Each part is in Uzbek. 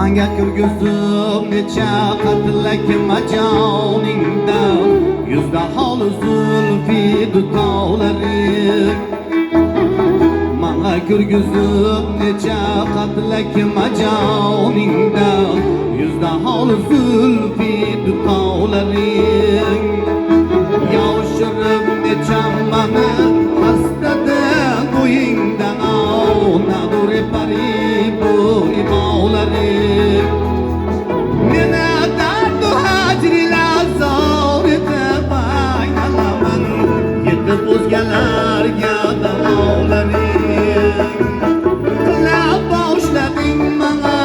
Manga kirgizib necha qatlak majoningda yuzda holi zulfi dudolari Manga kirgizib necha qatlak majoningda yuzda holi zulfi dudolari Yavshirib necha mani hastada bo'yingdan Nadure pari bu ibolari Mena dardu hajrilar zorida baygalaman Yetib o'zgalarga davolari Qilab boshlading mana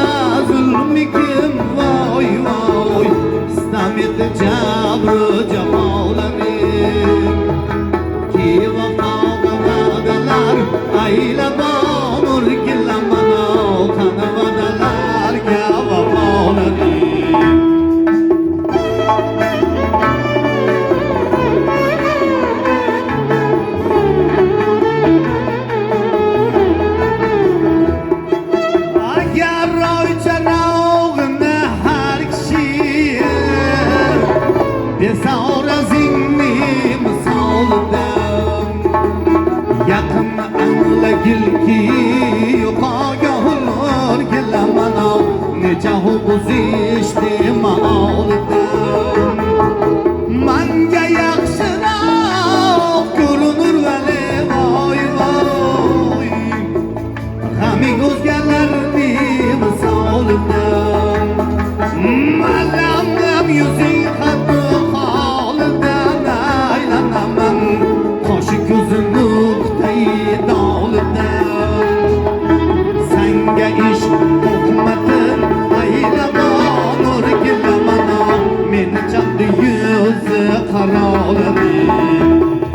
zulmikim voy voy Istam eti jabru jafolari Ki vafoga va'dalar aylab Yaqin anglagilki yo'qogohlar kelamano necha hubuzishdi ma'oldan Manga yaxshiroq ko'rinur vali voy voy G'aming o'zgalarni misolidan Malamlam yuzing hatto holidan aylanaman Qoshi ko'zim nuqtai